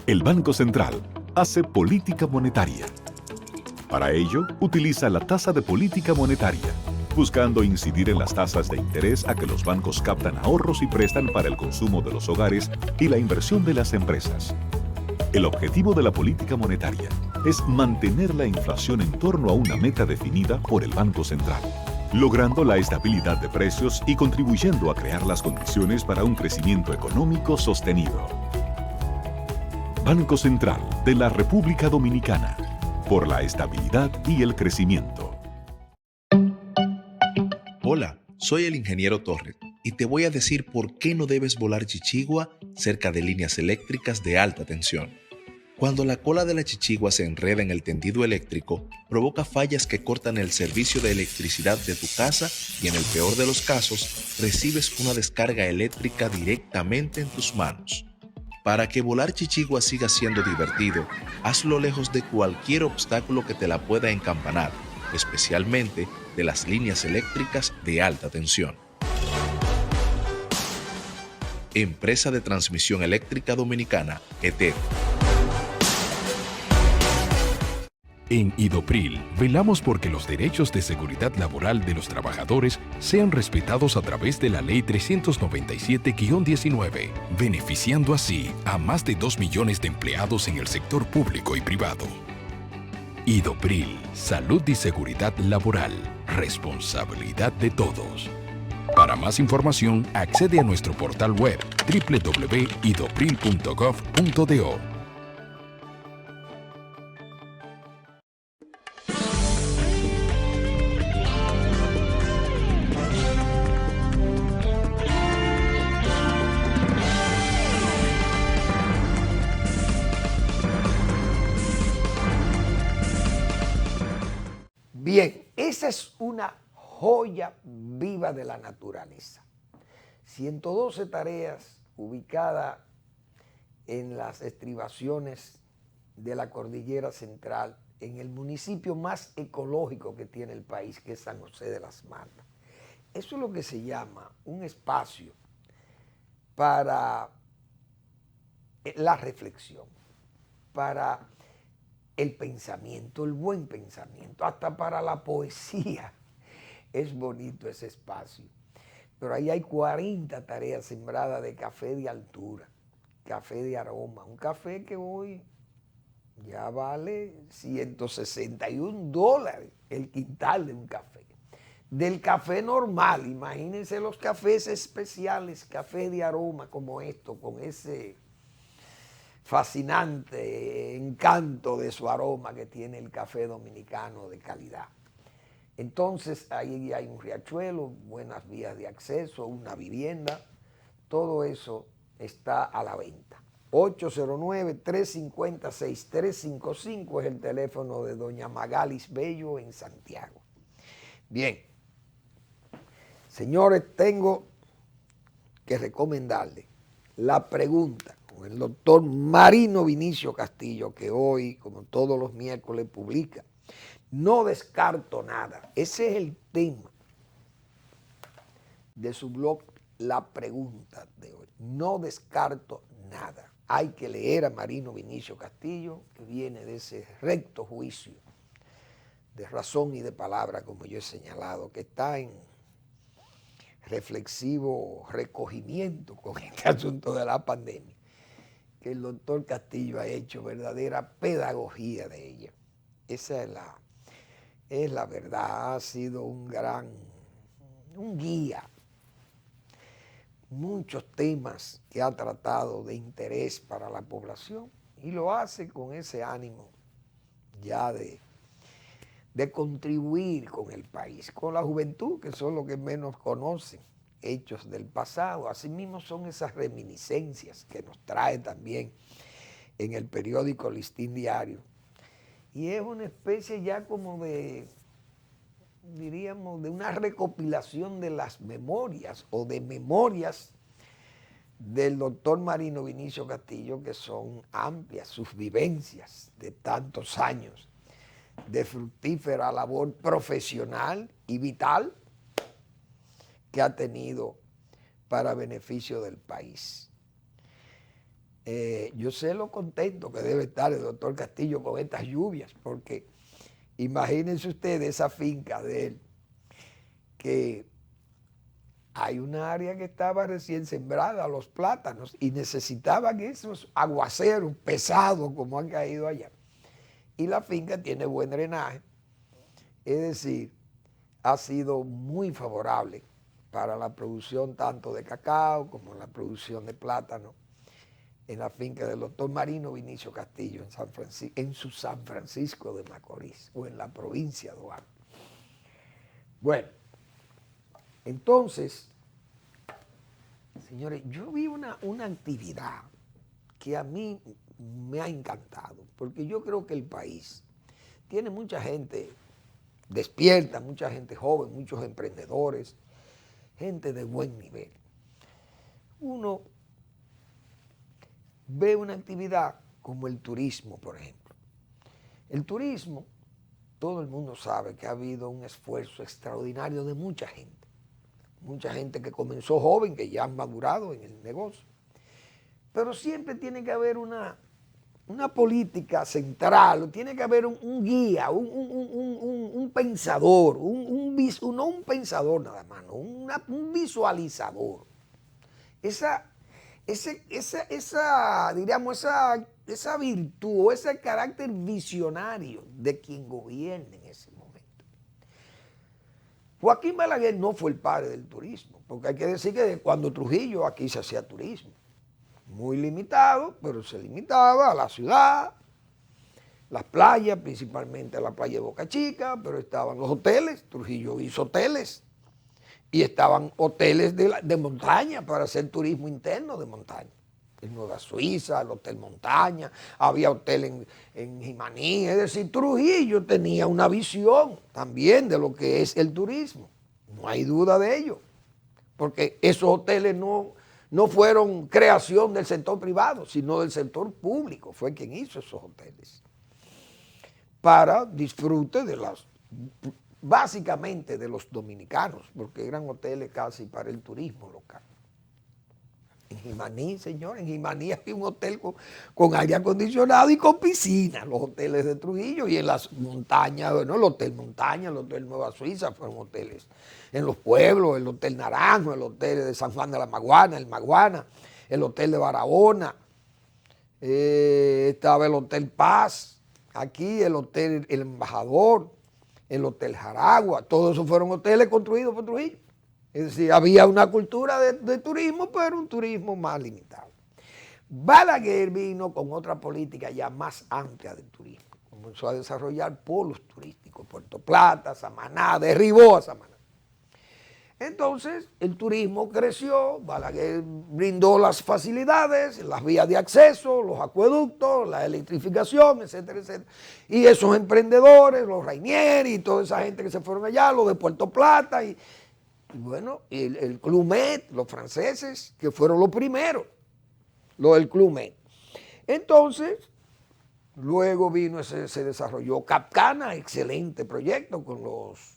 El Banco Central hace política monetaria. Para ello, utiliza la tasa de política monetaria, buscando incidir en las tasas de interés a que los bancos captan ahorros y prestan para el consumo de los hogares y la inversión de las empresas. El objetivo de la política monetaria es mantener la inflación en torno a una meta definida por el Banco Central, logrando la estabilidad de precios y contribuyendo a crear las condiciones para un crecimiento económico sostenido. Banco Central de la República Dominicana, por la estabilidad y el crecimiento. Hola, soy el ingeniero Torres y te voy a decir por qué no debes volar chichigua cerca de líneas eléctricas de alta tensión. Cuando la cola de la chichigua se enreda en el tendido eléctrico, provoca fallas que cortan el servicio de electricidad de tu casa y en el peor de los casos, recibes una descarga eléctrica directamente en tus manos. Para que volar chichigua siga siendo divertido, hazlo lejos de cualquier obstáculo que te la pueda encampanar, especialmente de las líneas eléctricas de alta tensión. Empresa de Transmisión Eléctrica Dominicana, ETED. En Idopril, velamos porque los derechos de seguridad laboral de los trabajadores sean respetados a través de la Ley 397-19, beneficiando así a más de 2 millones de empleados en el sector público y privado. Idopril, salud y seguridad laboral, responsabilidad de todos. Para más información, accede a nuestro portal web www.idopril.gov.do. Bien, esa es una joya viva de la naturaleza. 112 tareas ubicadas en las estribaciones de la Cordillera Central, en el municipio más ecológico que tiene el país, que es San José de las Matas. Eso es lo que se llama un espacio para la reflexión, para el pensamiento, el buen pensamiento, hasta para la poesía. Es bonito ese espacio. Pero ahí hay 40 tareas sembradas de café de altura, café de aroma, un café que hoy ya vale $161 el quintal de un café. Del café normal, imagínense los cafés especiales, café de aroma como esto, con ese fascinante encanto de su aroma que tiene el café dominicano de calidad. Entonces ahí hay un riachuelo, buenas vías de acceso, una vivienda, todo eso está a la venta. 809-350-6355 es el teléfono de doña Magalis Bello en Santiago. Bien, señores, tengo que recomendarle la pregunta con el doctor Marino Vinicio Castillo, que hoy, como todos los miércoles, publica. No descarto nada. Ese es el tema de su blog, La Pregunta de hoy. No descarto nada. Hay que leer a Marino Vinicio Castillo, que viene de ese recto juicio de razón y de palabra, como yo he señalado, que está en reflexivo recogimiento con este asunto de la pandemia, que el doctor Castillo ha hecho verdadera pedagogía de ella. Esa es la verdad, ha sido un guía. Muchos temas que ha tratado de interés para la población y lo hace con ese ánimo ya de contribuir con el país, con la juventud, que son los que menos conocen hechos del pasado. Asimismo son esas reminiscencias que nos trae también en el periódico Listín Diario. Y es una especie ya como de, diríamos, de una recopilación de las memorias o de memorias del doctor Marino Vinicio Castillo, que son amplias, sus vivencias de tantos años de fructífera labor profesional y vital que ha tenido para beneficio del país. Yo sé lo contento que debe estar el doctor Castillo con estas lluvias, porque imagínense ustedes esa finca de él, que hay una área que estaba recién sembrada, los plátanos, y necesitaban esos aguaceros pesados como han caído allá. Y la finca tiene buen drenaje, es decir, ha sido muy favorable para la producción tanto de cacao como la producción de plátano en la finca del doctor Marino Vinicio Castillo en su San Francisco de Macorís o en la provincia de Duarte. Bueno, entonces, señores, yo vi una actividad que a mí me ha encantado, porque yo creo que el país tiene mucha gente despierta, mucha gente joven, muchos emprendedores, gente de buen nivel. Uno ve una actividad como el turismo, por ejemplo. El turismo, todo el mundo sabe que ha habido un esfuerzo extraordinario de mucha gente que comenzó joven, que ya han madurado en el negocio, pero siempre tiene que haber una política central, tiene que haber un guía, un pensador, no un pensador nada más, no, un visualizador. Diríamos, esa virtud o ese carácter visionario de quien gobierna en ese momento. Joaquín Balaguer no fue el padre del turismo, porque hay que decir que cuando Trujillo aquí se hacía turismo. Muy limitado, pero se limitaba a la ciudad, las playas, principalmente la playa de Boca Chica, pero estaban los hoteles, Trujillo hizo hoteles, y estaban hoteles de montaña para hacer turismo interno de montaña. En Nueva Suiza, el Hotel Montaña, había hotel en Jimaní, es decir, Trujillo tenía una visión también de lo que es el turismo, no hay duda de ello, porque esos hoteles no fueron creación del sector privado, sino del sector público, fue quien hizo esos hoteles, para disfrute básicamente de los dominicanos, porque eran hoteles casi para el turismo local. En Jimaní, señor, en Jimaní había un hotel con aire acondicionado y con piscina, los hoteles de Trujillo, y en las montañas, bueno, el Hotel Montaña, el Hotel Nueva Suiza fueron hoteles. En los pueblos, el Hotel Naranjo, el Hotel de San Juan de la Maguana, el Maguana, el Hotel de Barahona, estaba el Hotel Paz, aquí el Hotel El Embajador, el Hotel Jaragua, todos esos fueron hoteles construidos por Trujillo. Es decir, había una cultura de turismo, pero un turismo más limitado. Balaguer vino con otra política ya más amplia del turismo. Comenzó a desarrollar polos turísticos, Puerto Plata, Samaná, derribó a Samaná. Entonces, el turismo creció, Balaguer brindó las facilidades, las vías de acceso, los acueductos, la electrificación, etcétera, etcétera. Y esos emprendedores, los Rainieri y toda esa gente que se fueron allá, los de Puerto Plata y bueno, el Club Med, los franceses, que fueron los primeros, los del Club Med. Entonces, luego se desarrolló Capcana, excelente proyecto con los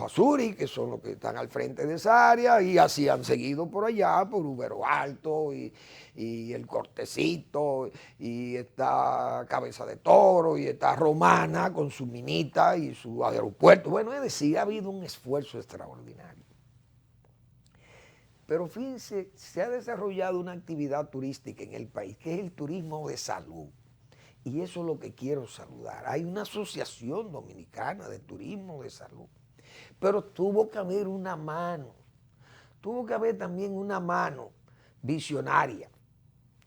Azuri, que son los que están al frente de esa área, y así han seguido por allá, por Ubero Alto, y el Cortecito, y está Cabeza de Toro, y está Romana con su minita y su aeropuerto. Bueno, es decir, ha habido un esfuerzo extraordinario. Pero fíjense, se ha desarrollado una actividad turística en el país, que es el turismo de salud. Y eso es lo que quiero saludar. Hay una asociación dominicana de turismo de salud. Pero tuvo que haber una mano, tuvo que haber también una mano visionaria.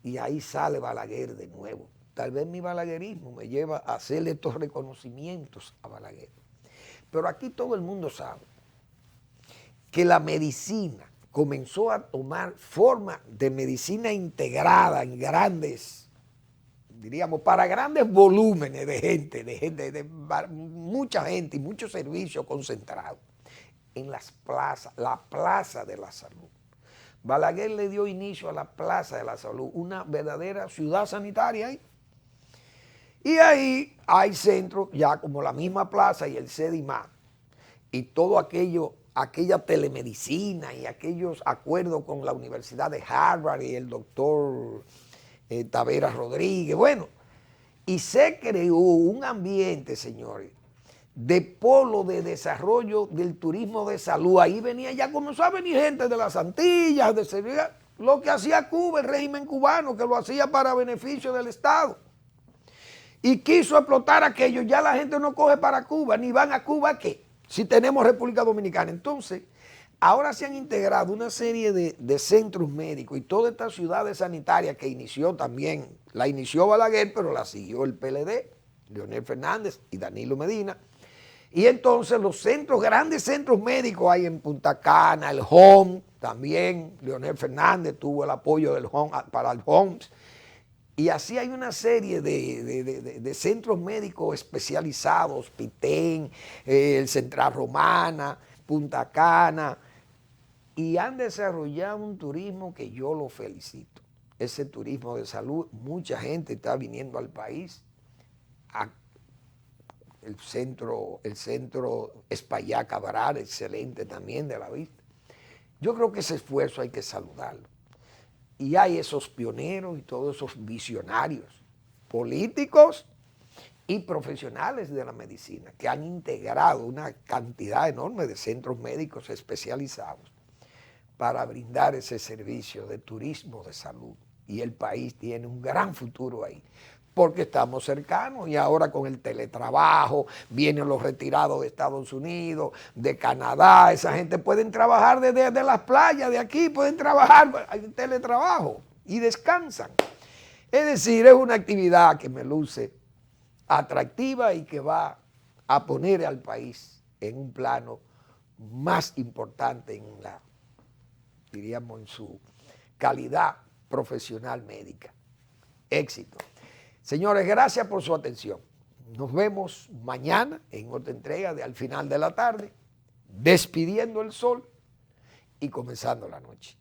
Y ahí sale Balaguer de nuevo. Tal vez mi balaguerismo me lleva a hacerle estos reconocimientos a Balaguer. Pero aquí todo el mundo sabe que la medicina comenzó a tomar forma de medicina integrada en grandes, diríamos, para grandes volúmenes de gente, de mucha gente y muchos servicios concentrados en las plazas, la Plaza de la Salud. Balaguer le dio inicio a la Plaza de la Salud, una verdadera ciudad sanitaria ahí. Y ahí hay centros, ya como la misma plaza y el CEDIMAT, y todo aquella telemedicina y aquellos acuerdos con la Universidad de Harvard y el doctor Taveras Rodríguez, bueno, y se creó un ambiente, señores, de polo de desarrollo del turismo de salud. Ahí venía, ya comenzó a venir gente de las Antillas, de Sevilla, lo que hacía Cuba, el régimen cubano, que lo hacía para beneficio del Estado. Y quiso explotar aquello, ya la gente no coge para Cuba, ni van a Cuba, ¿qué? Si tenemos República Dominicana. Entonces, ahora se han integrado una serie de centros médicos y todas estas ciudades sanitarias que inició también, la inició Balaguer, pero la siguió el PLD, Leonel Fernández y Danilo Medina. Y entonces los centros, grandes centros médicos hay en Punta Cana, el HOMS, también Leonel Fernández tuvo el apoyo del HOMS, para el HOMS. Y así hay una serie de centros médicos especializados, Pitén, el Central Romana, Punta Cana, y han desarrollado un turismo que yo lo felicito. ese turismo de salud. Mucha gente está viniendo al país. El centro Espaillá Cabral, excelente también de la vista. Yo creo que ese esfuerzo hay que saludarlo. Y hay esos pioneros y todos esos visionarios políticos y profesionales de la medicina que han integrado una cantidad enorme de centros médicos especializados para brindar ese servicio de turismo de salud. Y el país tiene un gran futuro ahí, porque estamos cercanos y ahora con el teletrabajo, vienen los retirados de Estados Unidos, de Canadá, esa gente pueden trabajar desde las playas de aquí, pueden trabajar, hay teletrabajo y descansan. Es decir, es una actividad que me luce atractiva y que va a poner al país en un plano más importante diríamos, en su calidad profesional médica. Éxito. Señores, gracias por su atención. Nos vemos mañana en otra entrega de Al Final de la Tarde, despidiendo el sol y comenzando la noche.